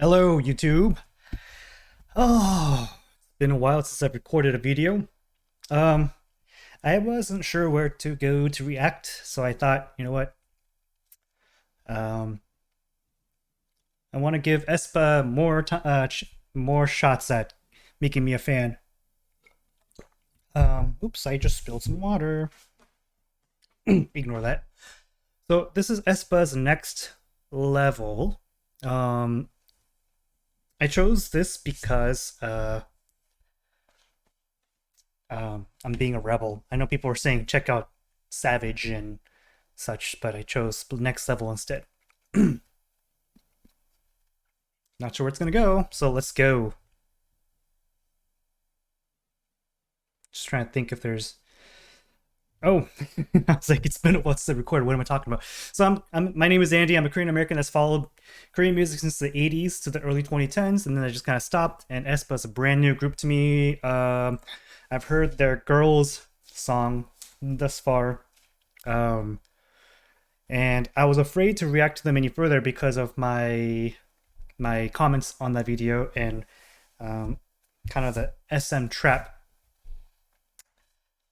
Hello, YouTube. It's been a while since I've recorded a video. Um, I wasn't sure where to go to react, so I thought, you know what? Um, I want to give Aespa more shots at making me a fan. Oops, I just spilled some water. Ignore that. So this is Aespa's next level. I chose this because I'm being a rebel. I know people were saying check out Savage and such, but I chose next level instead. Not sure where it's gonna go, so let's go. Just trying to think if there's. Oh, I was like, it's been a while since I recorded. What am I talking about? So my name is Andy. I'm a Korean American that's followed Korean music since the 80s to the early 2010s, and then I just kind of stopped. And Aespa is a brand new group to me. I've heard their Girls song thus far, and I was afraid to react to them any further because of my comments on that video and kind of the SM trap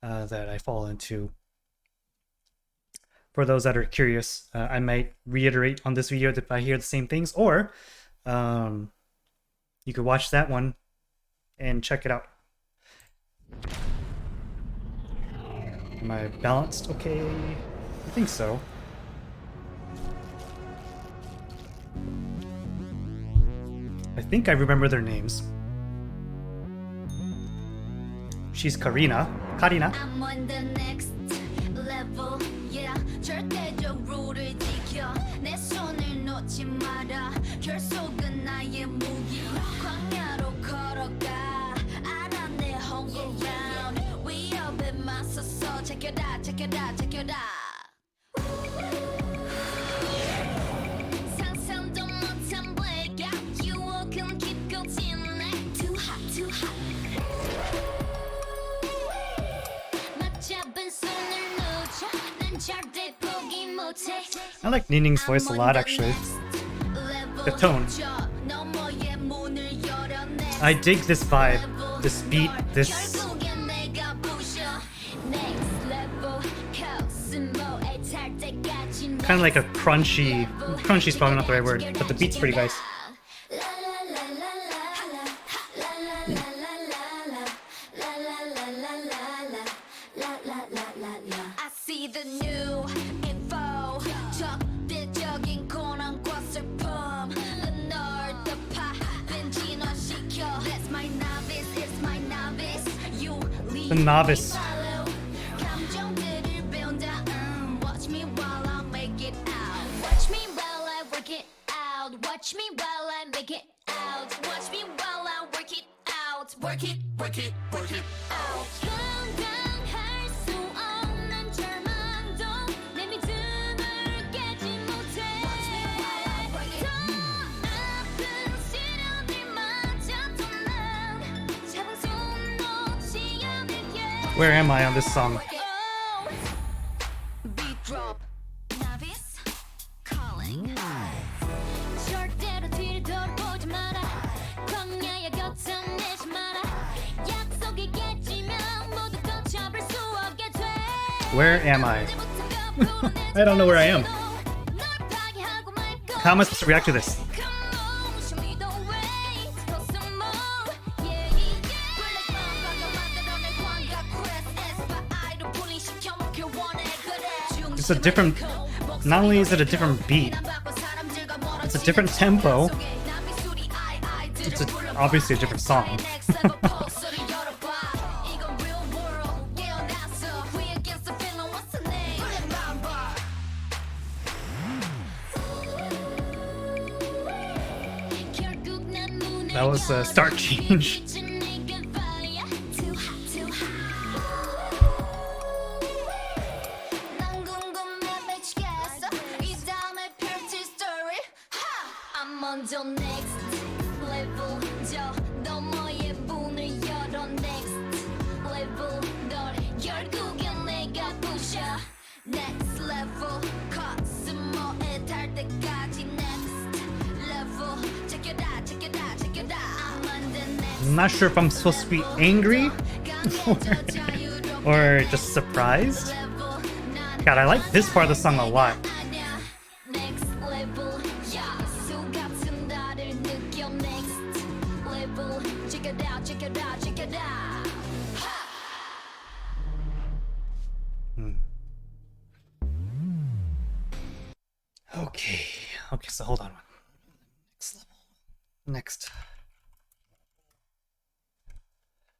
that I fall into. For those that are curious, I might reiterate on this video if I hear the same things, or you could watch that one and check it out. Am I balanced okay? I think so. I think I remember their names. She's Karina. I'm on the next level, yeah. 절대적 룰을 지켜 내 손을 놓지 마라. 결속은 나의 무기. 광야로 걸어가 알아 내 home ground. 위협에 맞서서 제껴라 제껴라 제껴라. 상상도 못한 blackout. 유혹은 깊고 진해. Too hot, too hot. I like Nining's voice a lot, actually. The tone. I dig this vibe, this beat, this... kind of like a crunchy... Crunchy's probably not the right word, but the beat's pretty nice. I see the new info. 적대적인 고난과 슬픔. 널 덮아 벤진화시켜. That's my novice, it's my novice. You lead The novice. 감정들을 배운다. Watch me while I make it out. Watch me while I work it out. Watch me while I make it out. Watch me while I work it out. Work it, work it, work it out. 감당할 수 없는 절망도 내 믿음을 깨지 못해. 더 아픈 시련들마저도 난 잡은 손 놓지 않을게. Where am I on this song? Beat drop. Novice calling. 절대로 뒤를 돌아보지 마라. 광야의 곁을 내지 마라. 약속이 깨지면 모두 걷혀볼 수 없게 돼. Where am I? I don't know where I am. How am I supposed to react to this? It's a different... Not only is it a different beat, it's a different tempo. It's obviously a different song. That was a start change. 먼저 next level 저 너머의 문을 열어 next level 널 결국엔 내가 부셔 next level 코스모에 달 때까지 next level 제껴라 I'm not sure if I'm supposed to be angry or just surprised. God, I like this part of the song a lot. Okay. Okay, so hold on. Next level. Next.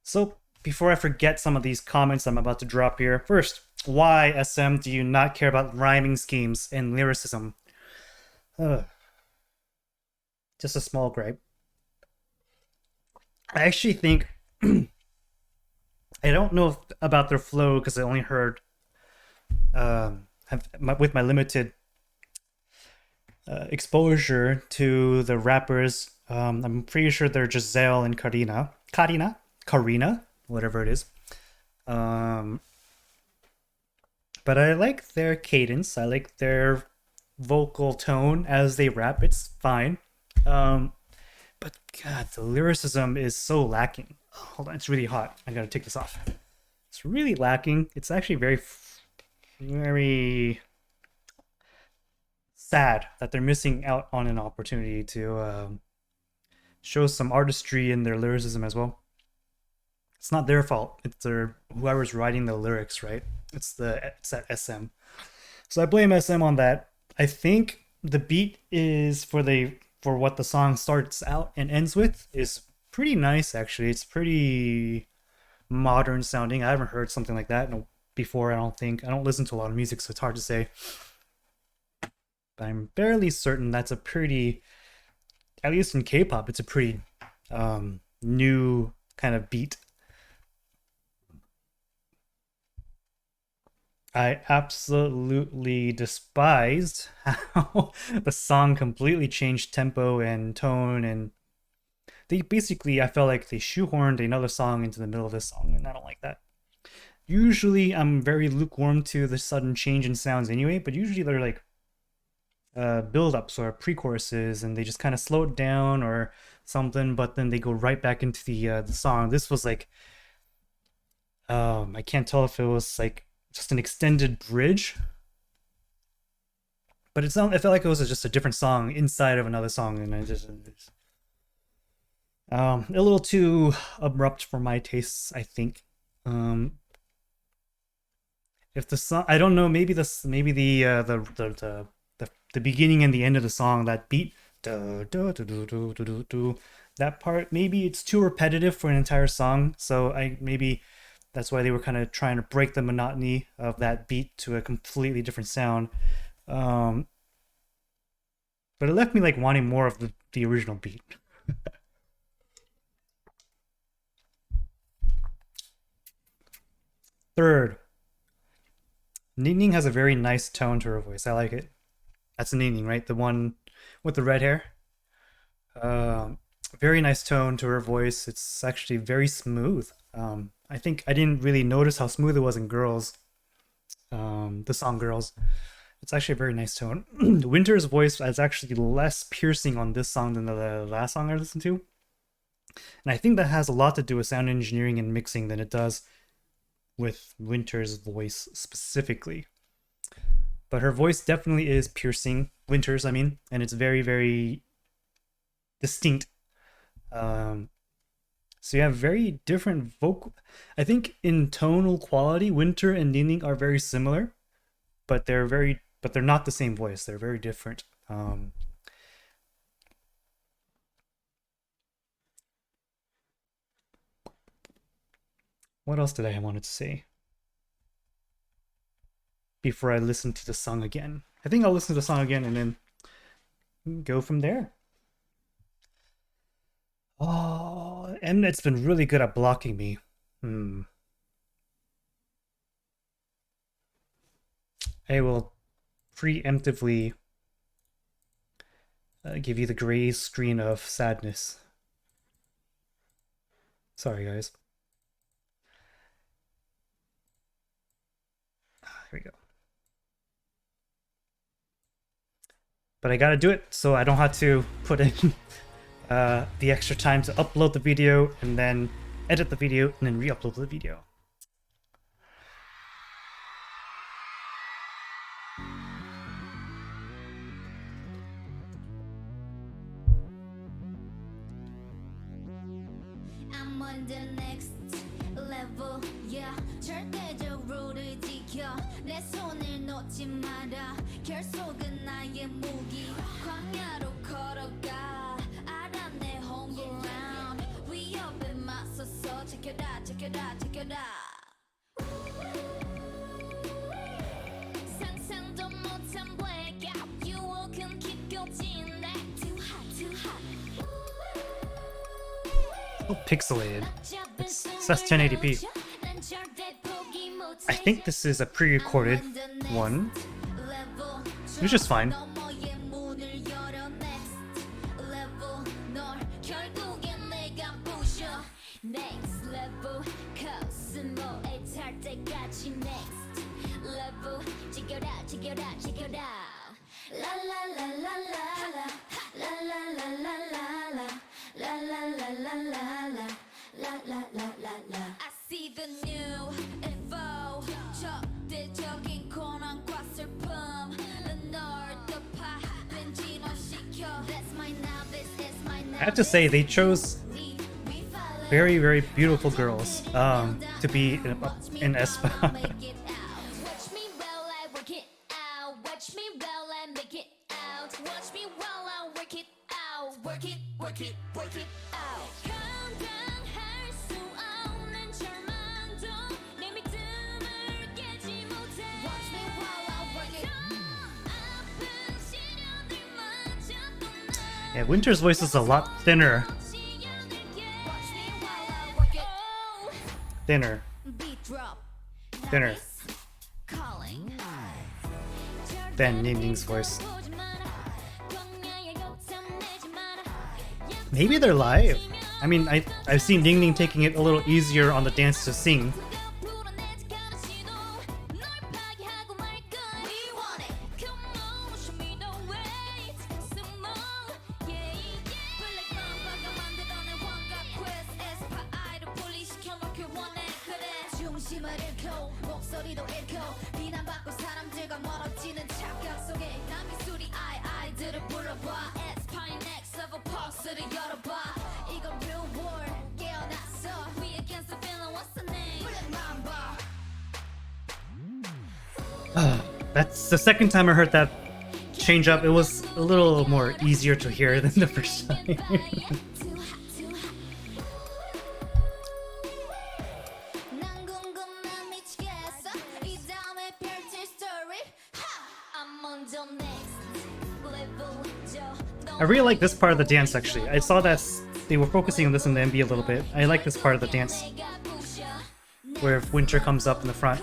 So, before I forget some of these comments I'm about to drop here, first, why, SM, do you not care about rhyming schemes and lyricism? Ugh. Just a small gripe. I actually think I don't know about their flow because I only heard with my limited exposure to the rappers. I'm pretty sure they're Giselle and Karina, whatever it is. Um, but I like their cadence. I like their vocal tone as they rap. It's fine. Um, but God, the lyricism is so lacking. Oh, hold on, it's really hot. I gotta take this off. It's really lacking. It's actually very sad that they're missing out on an opportunity to show some artistry in their lyricism as well. It's not their fault. It's their whoever's writing the lyrics, right? It's that SM. So I blame SM on that. I think the beat is for what the song starts out and ends with is pretty nice actually. It's pretty modern sounding. I haven't heard something like that before. I don't think. I don't listen to a lot of music, so it's hard to say. But I'm fairly certain that's a pretty, at least in K-pop, it's a pretty new kind of beat. I absolutely despised how the song completely changed tempo and tone, and they basically, I felt like they shoehorned another song into the middle of this song, and I don't like that. Usually, I'm very lukewarm to the sudden change in sounds anyway, but usually they're like build-ups or pre-choruses, and they just kind of slow it down or something, but then they go right back into the song. This was like, I can't tell if it was like just an extended bridge, but it felt like it was just a different song inside of another song, and a little too abrupt for my tastes, I think. Um, if the song, I don't know, maybe the beginning and the end of the song, that beat, that part, maybe it's too repetitive for an entire song. So I maybe that's why they were kind of trying to break the monotony of that beat to a completely different sound. Um, but it left me like wanting more of the original beat. Third, Ningning has a very nice tone to her voice. I like it. That's Ningning, right? The one with the red hair. Um, Very nice tone to her voice. It's actually very smooth. I think I didn't really notice how smooth it was in Girls, the song Girls. It's actually a very nice tone. Winter's voice is actually less piercing on this song than the last song I listened to. And I think that has a lot to do with sound engineering and mixing than it does with Winter's voice specifically. But her voice definitely is piercing, Winter's, I mean, and it's very, very distinct. Um, so you have very different vocal. I think in tonal quality, Winter and Ningning are very similar, but they're not the same voice. They're very different. What else did I wanted to say before I listen to the song again? I think I'll listen to the song again and then go from there. Oh, Mnet's been really good at blocking me. Hmm. I will preemptively give you the gray screen of sadness. Sorry, guys. Here we go. But I gotta do it so I don't have to put in the extra time to upload the video and then edit the video and then re-upload the video. I'm on the next level, yeah. 절대적으로를 지켜 내 손을 놓지 마라. 결속은 나의 무기. 광야로 걸어가. 알아 내 home ground. 위협에 맞서서 지켜라, 지켜라, 지켜라. 상상도 못한 blackout. 유혹은 깊고 진해. Too hot, too hot. So pixelated. It says 1080p. I think this is a pre-recorded one, which is fine. I see the new info. 적대적인 고난과 슬픔. 널 덮아 변진화시켜. That's my now, this is my now. I have to say, they chose very, very beautiful girls to be in Aespa. Watch me while I work it out. Watch me while I make it out. Watch me while I work it out. Work it, work it, work it out. 감당할 수 없는 절망도 내 믿음을 깨지 못해. Watch me while I work it. 아픈 시련들마저 또 날. Yeah, Winter's voice is a lot thinner. Watch me while I work it. Thinner. Beat drop. Thinner. Calling. Than Nining's voice. Maybe they're live. I mean, I've seen Ningning taking it a little easier on the dance to sing. 목소리도 잃고 비난받고 사람들과 멀어지는 착각 속에 난 미술이 아이들을 불러봐 Aespa next level pulse를 열어봐 이건 real world 깨어났어 We against the feeling what's the name That's the second time I heard that change up. It was a little more easier to hear than the first time. 난 궁금해 미치겠어 이 다음에 펼칠 story I'm on the next level I really like this part of the dance actually. I saw that they were focusing on this in the MV a little bit. I like this part of the dance where Winter comes up in the front.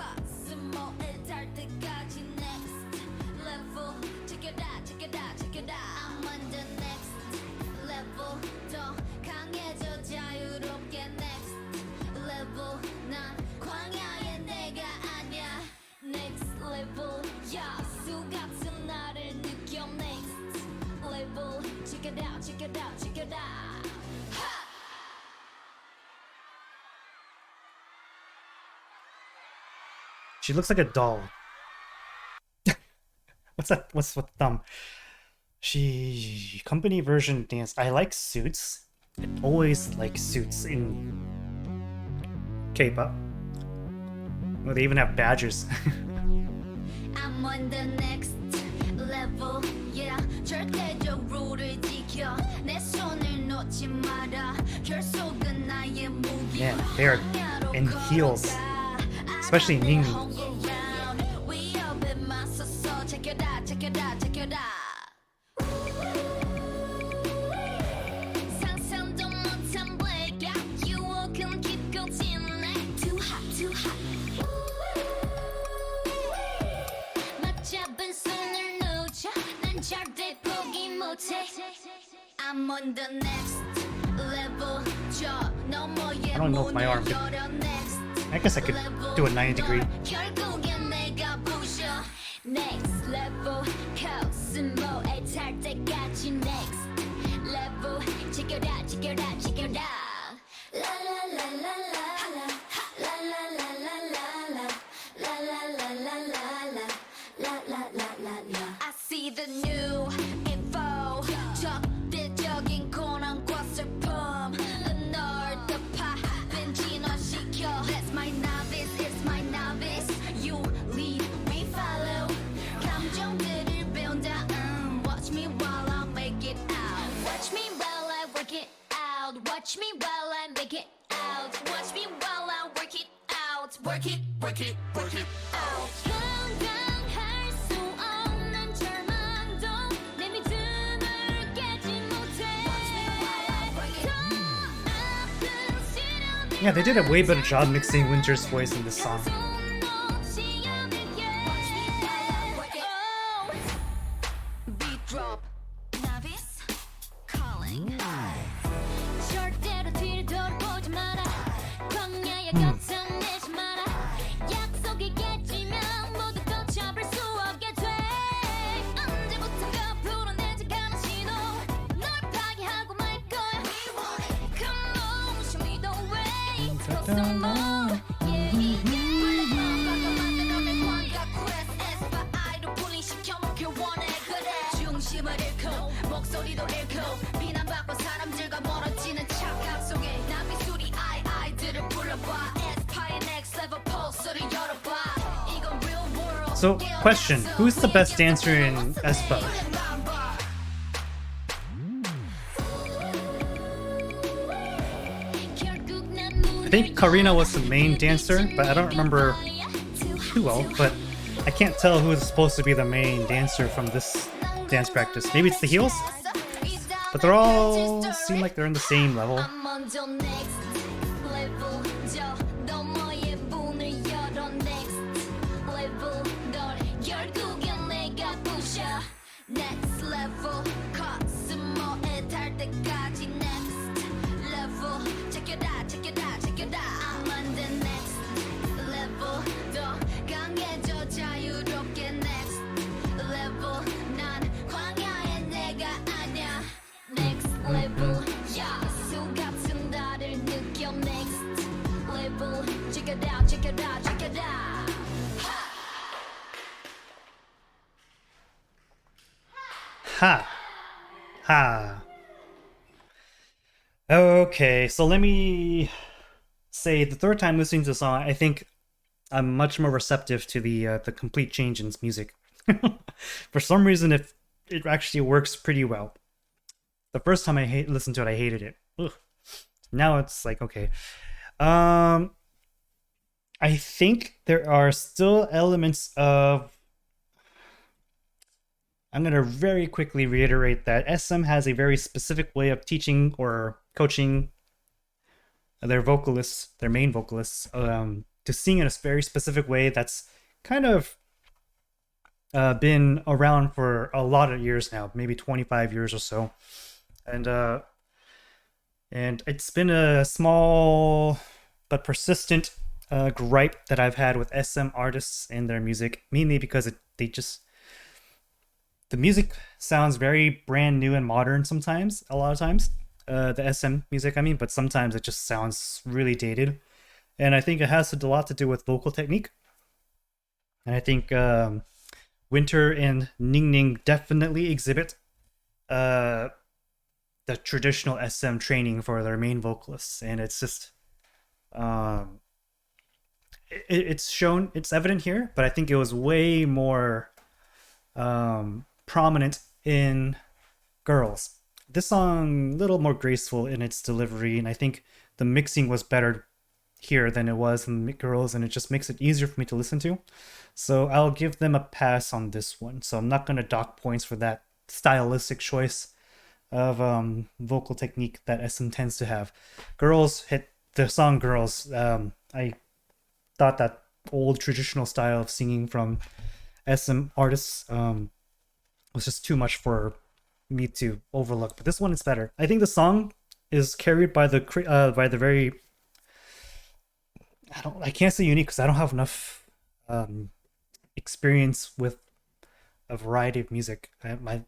She looks like a doll. What's that? What's with thumb? She company version dance. I like suits. I always like suits in K-pop. Well, they even have badges. I'm on the next level, yeah. 절대적으로를 지켜 내 손을 놓지 마라. 결속은 나의 무기. Man, they're in heels, especially Ningning. 위협에 맞서서 지켜라, 지켜라, 지켜라. 상상도 못한 blackout. 유혹은 깊고 진해. Too hot, too hot. 맞잡은 손을 놓쳐 난 절대 포기 못해 I'm on the next level 저 너머의 I don't know if my arm 문을 could- 열어 next I guess I could do a 90 degree. 결국엔 내가 부셔 next level 코스모에 탈 때까지 next level 지켜라 it out, check it out. La la la la la la. La la la la la la. La la la la la la. La la la la la. I see the new info. 적대적인 고난과 슬픔. 널 덮어빈 진화시켜. That's my novice, it's my novice. You lead, we follow. 감정들을 배운다. Watch me while I make it out. Watch me while I work it out. Watch me while I make it out. Watch me while I work it out. Work it, work it, work it out. 건강할 수 없는 절망도 내 믿음을 깨지 못해. 더 아픈 시련을 Yeah, they did a way better job mixing Winter's voice in this song. Beat drop. Novice calling. 절대로 뒤를 돌아보지 마라. 광야에 걷어내지 마라. 약속이 깨지면 모두 걷혀볼 수 없게 돼. 언제부턴가 불어내지 않은 신호. 널 파괴하고 말 거야. Come on, show me the way. Go some more. Yeah, yeah. 불러봐, 만들어낸 광각 quest. Aespa 아이로 분리시켜 놓길 원해. 그래. 중심을 잃고 목소리도 잃고 비난받고 사람들과 멀어지는 착각 속에 난 미술이 아이들을 불러봐. Aespa의 next level pulse를 열어봐. 이건 real world. So, question: who's the best dancer in Aespa? I think Karina was the main dancer, but I don't remember too well. But I can't tell who is supposed to be the main dancer from this dance practice. Maybe it's the heels? But they're all seem like they're in the same level. I'm on the next level. 저 너머의 문을 열어 next level. 널 결국엔 내가 부셔 next level. 코스모에 달 때까지 next level. Check it out, check it out, check it out. I'm on the next level. 더 강해져 자유롭게 next level. 난 광야의 내가 아냐. Next level, yeah. 수 같은 나를 느껴. Next level, check it out, check it out, check it out. Ha! Ha! Okay, so let me say the third time listening to the song, I think I'm much more receptive to the complete change in its music. For some reason, it actually works pretty well. The first time I listened to it, I hated it. Ugh. Now it's like okay. I think there are still elements of. I'm gonna very quickly reiterate that SM has a very specific way of teaching or coaching their vocalists, their main vocalists, to sing in a very specific way that's kind of been around for a lot of years now, maybe 25 years or so. And it's been a small but persistent gripe that I've had with SM artists and their music, mainly because the music sounds very brand new and modern sometimes, a lot of times. The SM music, I mean, but sometimes it just sounds really dated. And I think it has a lot to do with vocal technique. And I think Winter and Ning Ning definitely exhibit the traditional SM training for their main vocalists. And it's just it's shown, it's evident here, but I think it was way more prominent in girls. This song a little more graceful in its delivery, and I think the mixing was better here than it was in girls, and it just makes it easier for me to listen to. So I'll give them a pass on this one. So I'm not going to dock points for that stylistic choice of vocal technique that SM tends to have. Girls hit the song Girls. I thought that old traditional style of singing from SM artists was just too much for me to overlook. But this one is better. I think the song is carried by the very, I can't say unique because I don't have enough experience with a variety of music.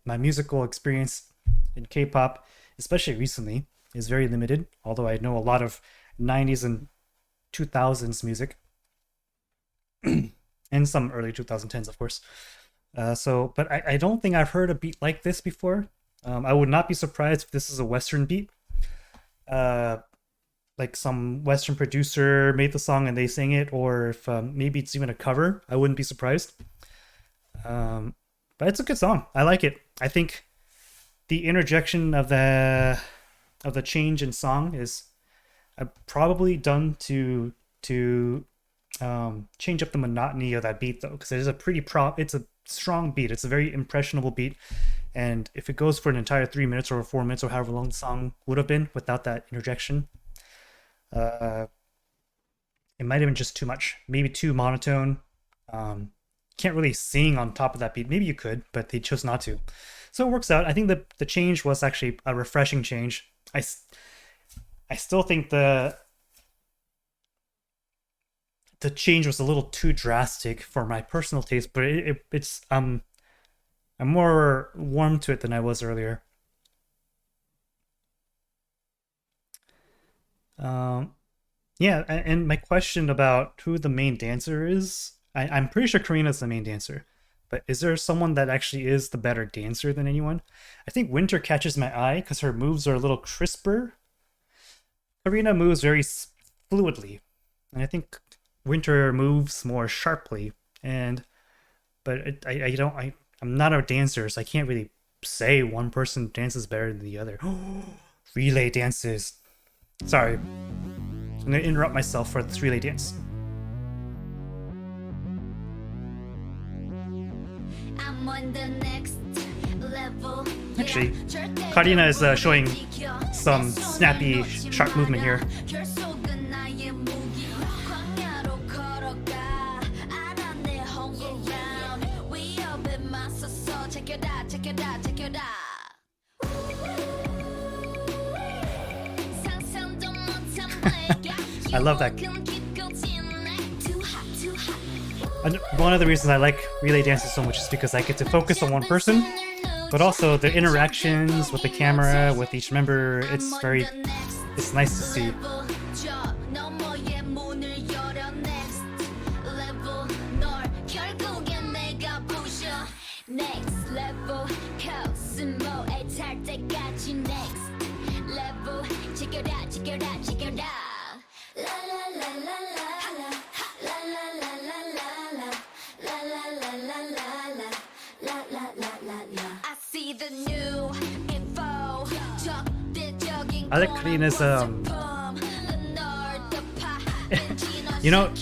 My musical experience in K-pop, especially recently, is very limited, although I know a lot of 90s and 2000s music and some early 2010s, of course. But I don't think I've heard a beat like this before. I would not be surprised if this is a Western beat. Like some Western producer made the song and they sang it, or if maybe it's even a cover. I wouldn't be surprised. But it's a good song. I like it. I think the interjection of the change in song is probably done to change up the monotony of that beat, though, because it is a pretty it's a strong beat. It's a very impressionable beat, and if it goes for an entire 3 minutes or 4 minutes or however long the song would have been without that interjection, it might have been just too much, maybe too monotone. Can't really sing on top of that beat. Maybe you could, but they chose not to, so it works out. I think the change was actually a refreshing change. I still think the change was a little too drastic for my personal taste, but it's I'm more warm to it than I was earlier. Yeah, and my question about who the main dancer is, I'm pretty sure Karina's the main dancer, but is there someone that actually is the better dancer than anyone? I think Winter catches my eye because her moves are a little crisper. Karina moves very fluidly, and I think Winter moves more sharply. But I'm not a dancer, so I can't really say one person dances better than the other. Relay dances. Sorry, I'm gonna interrupt myself for this relay dance. I'm on the next level. Actually, Karina is showing some snappy, sharp movement here. I love that. One of the reasons I like relay dances so much is because I get to focus on one person, but also the interactions with the camera, with each member, it's nice to see. I like Karina's you know,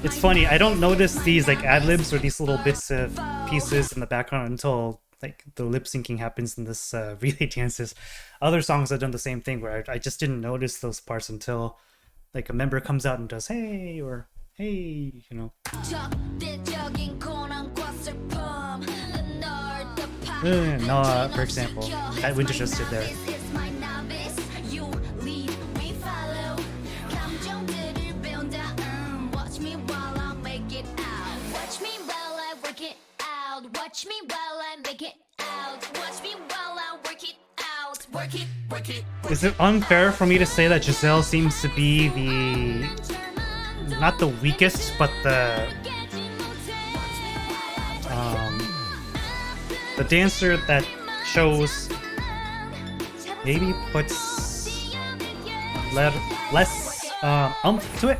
it's funny, I don't notice these like ad-libs or these little bits of pieces in the background until like the lip syncing happens in this relay dances. Other songs have done the same thing where I just didn't notice those parts until like a member comes out and does hey or hey, you know. No, for example, that Winter just did there. Watch me while I make it out. Watch me while I work it out. Work it, work it. Is it unfair for me to say that Giselle seems to be not the weakest, but the dancer that shows maybe puts less umph to it?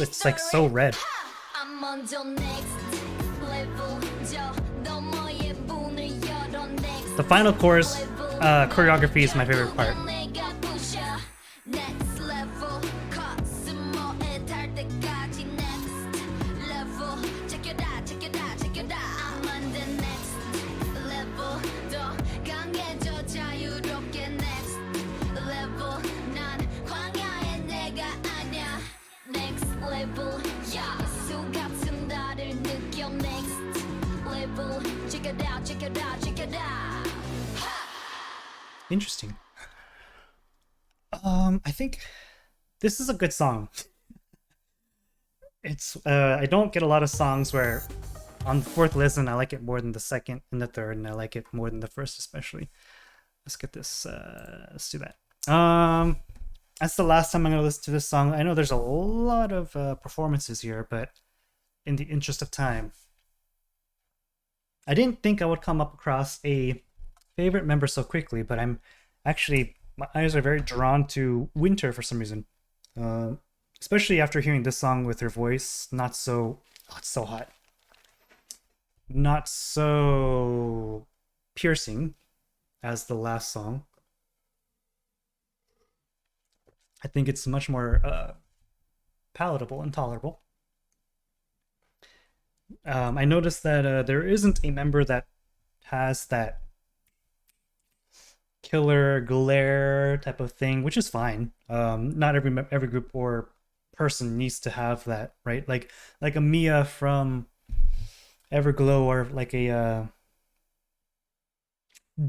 it's like so red. I'm on the next level. 저 너머의 문을 열어 next The final chorus level. choreography is my favorite part. 내가 부셔 next level. 코스모에 닿을 때까지 next level. check it out, check it out, check it out. I'm on the next level. 더 강해져 자유롭게 next level. 난 광야의 내가 아냐 next level. Yeah, 수 같은 나를 느껴 next level. check it out, check it out, check it out. Interesting. I think this is a good song. It's I don't get a lot of songs where on the fourth listen I like it more than the second and the third, and I like it more than the first especially. Let's get this. Let's do that. That's the last time I'm gonna listen to this song. I know there's a lot of performances here, but in the interest of time, I didn't think I would come up across a favorite member so quickly, but I'm actually, my eyes are very drawn to Winter for some reason. Especially after hearing this song with her voice, not so, oh, it's so hot. Not so piercing as the last song. I think it's much more palatable and tolerable. I noticed that there isn't a member that has that killer glare type of thing, which is fine. Not every group or person needs to have that, right? Like a Mia from Everglow, or like a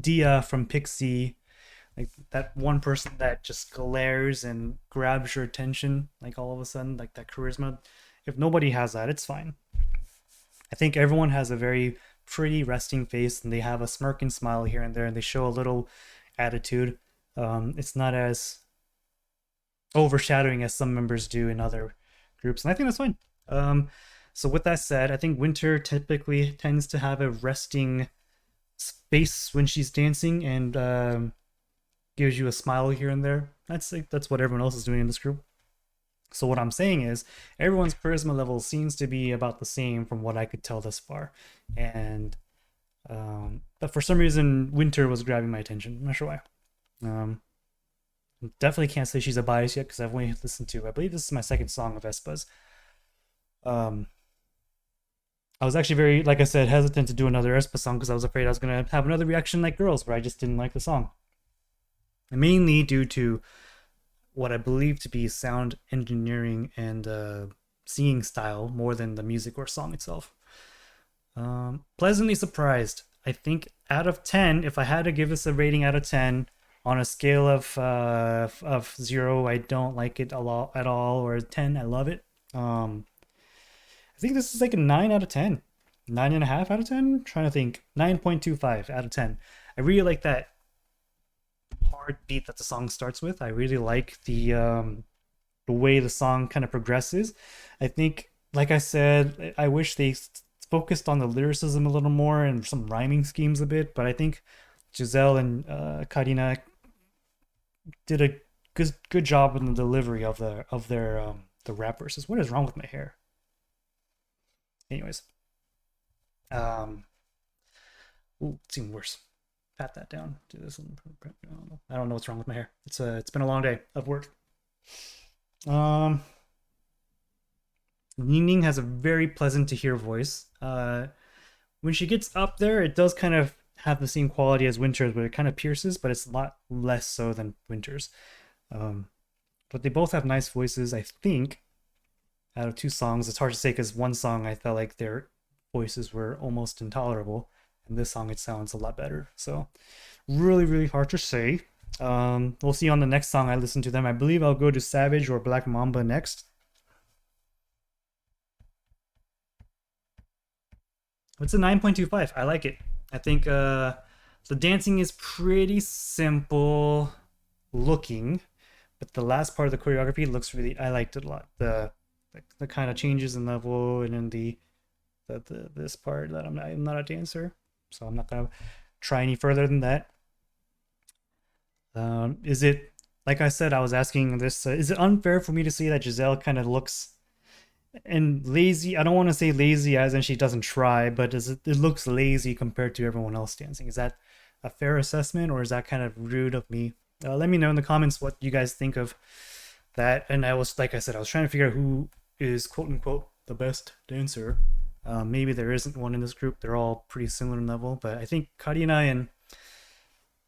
Dia from Pixie, like that one person that just glares and grabs your attention, like all of a sudden, like that charisma. If nobody has that, it's fine. I think everyone has a very pretty resting face, and they have a smirk and smile here and there, and they show a little attitude. It's not as overshadowing as some members do in other groups, and I think that's fine. So with that said, I think Winter typically tends to have a resting space when she's dancing, and gives you a smile here and there. That's what everyone else is doing in this group. So what I'm saying is everyone's charisma level seems to be about the same from what I could tell thus far, and but for some reason Winter was grabbing my attention. I'm not sure why. Definitely can't say she's a bias yet because I've only listened to, I believe this is my second song of Aespa's. I was actually very, like I said, hesitant to do another Aespa song because I was afraid I was going to have another reaction like Girls, where I just didn't like the song. And mainly due to what I believe to be sound engineering and singing style more than the music or song itself. Pleasantly surprised. I think out of 10, if I had to give this a rating out of 10, on a scale of 0, I don't like it a lot at all, or 10, I love it. I think this is like a 9 out of 10. 9.5 out of 10? I'm trying to think. 9.25 out of 10. I really like that hard beat that the song starts with. I really like the way the song kind of progresses. I think, like I said, I wish they focused on the lyricism a little more and some rhyming schemes a bit, but I think Giselle and Karina did a good job in the delivery of their rap verses. What is wrong with my hair? Anyways, it's even worse. Pat that down. Do this. I don't know what's wrong with my hair. It's been a long day of work. Ning has a very pleasant to hear voice. When she gets up there, it does kind of have the same quality as Winter's, but it kind of pierces, but it's a lot less so than Winter's. But they both have nice voices, I think. Out of two songs, it's hard to say because one song I felt like their voices were almost intolerable, and this song it sounds a lot better. So really hard to say. We'll see on the next song I listen to them. I believe I'll go to Savage or Black Mamba next. It's a 9.25. I like it. I think the dancing is pretty simple looking, but the last part of the choreography looks really, I liked it a lot. The kind of changes in level, and then the this part that I'm not a dancer, so I'm not gonna try any further than that. Is it, like I said, I was asking this, is it unfair for me to say that Giselle kind of looks And lazy, I don't want to say lazy as in she doesn't try, but it looks lazy compared to everyone else dancing. Is that a fair assessment, or is that kind of rude of me? Let me know in the comments what you guys think of that. And I was, like I said, I was trying to figure out who is quote unquote the best dancer. Maybe there isn't one in this group. They're all pretty similar in level, but I think Karina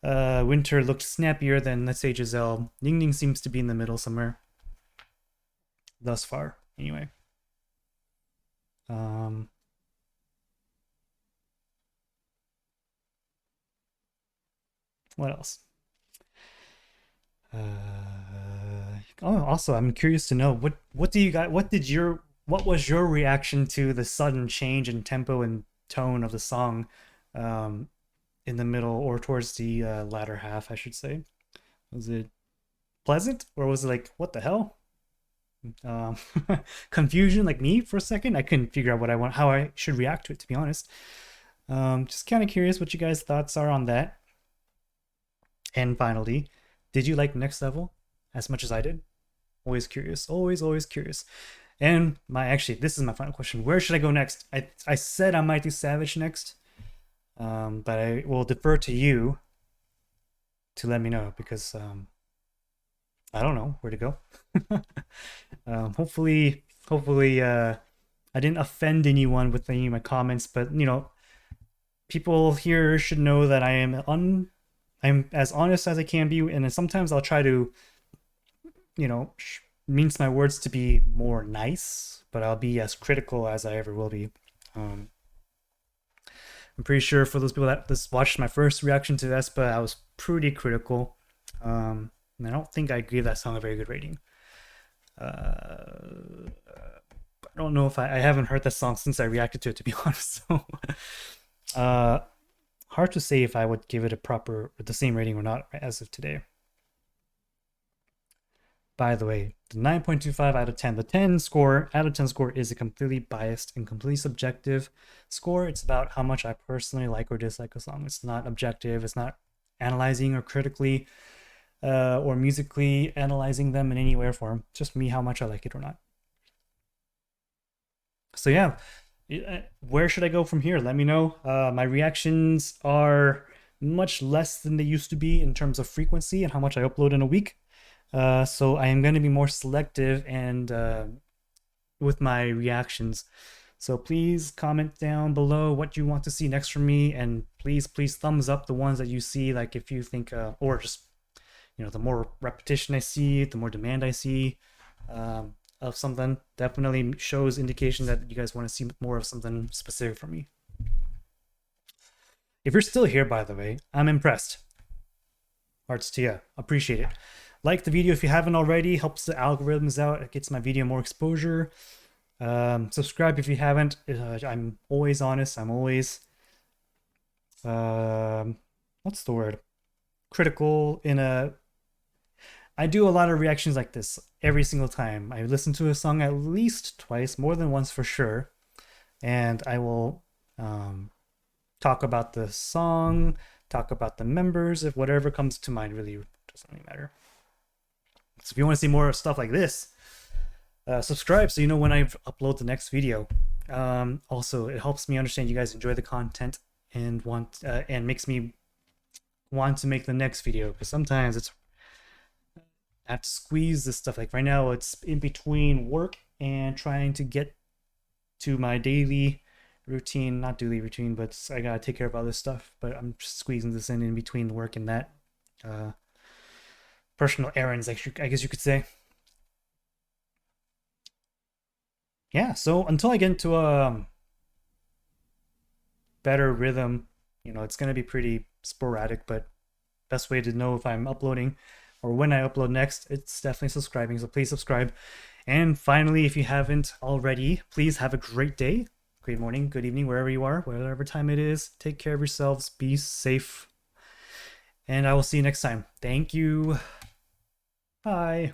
and Winter looked snappier than, let's say, Giselle. Ning Ning seems to be in the middle somewhere thus far. Anyway. Um, what else? Oh, also, I'm curious to know what do you got? What was your reaction to the sudden change in tempo and tone of the song, um, in the middle or towards the latter half, I should say? Was it pleasant or was it like what the hell? Um, Confusion, like me for a second. I couldn't figure out how I should react to it, to be honest. Just kind of curious what you guys' thoughts are on that. And finally, did you like Next Level as much as I did? Always curious, always curious. And this is my final question. Where should I go next? I said I might do Savage next, but I will defer to you to let me know because I don't know where to go. Hopefully, I didn't offend anyone with any of my comments, but people here should know that I'm as honest as I can be, and sometimes I'll try to, mince my words to be more nice, but I'll be as critical as I ever will be. Um, I'm pretty sure for those people that just watched my first reaction to Aespa, I was pretty critical. And I don't think I gave that song a very good rating. I don't know if I haven't heard that song since I reacted to it, to be honest. So, uh, hard to say if I would give it the same rating or not as of today. By the way, the 9.25 out of 10, the 10 score out of 10 score is a completely biased and completely subjective score. It's about how much I personally like or dislike a song. It's not objective. It's not analyzing or critically or musically analyzing them in any way or form. Just me, how much I like it or not. So yeah, where should I go from here? Let me know. My reactions are much less than they used to be in terms of frequency and how much I upload in a week. So I am going to be more selective and with my reactions. So please comment down below what you want to see next from me, and please thumbs up the ones that you see. Like if you think, or just the more repetition I see, the more demand I see of something, definitely shows indication that you guys want to see more of something specific from me. If you're still here, by the way, I'm impressed. Hearts to you. Appreciate it. Like the video if you haven't already. Helps the algorithms out. It gets my video more exposure. Subscribe if you haven't. I'm always honest. I'm always what's the word? Critical in a. I do a lot of reactions like this every single time. I listen to a song at least twice, more than once for sure, and I will talk about the song, talk about the members, if whatever comes to mind. Really doesn't really matter. So if you want to see more stuff like this, subscribe so you know when I upload the next video. Also, it helps me understand you guys enjoy the content and and makes me want to make the next video, because sometimes I have to squeeze this stuff. Like right now, it's in between work and trying to get to my daily routine, not daily routine, but I gotta take care of other stuff. But I'm squeezing this in between work and that. Personal errands, I guess you could say. Yeah, so until I get into a better rhythm, it's gonna be pretty sporadic, but best way to know if I'm uploading or when I upload next, it's definitely subscribing. So please subscribe. And finally, if you haven't already, please have a great day, great morning, good evening, wherever you are, whatever time it is. Take care of yourselves, be safe, and I will see you next time. Thank you. Bye.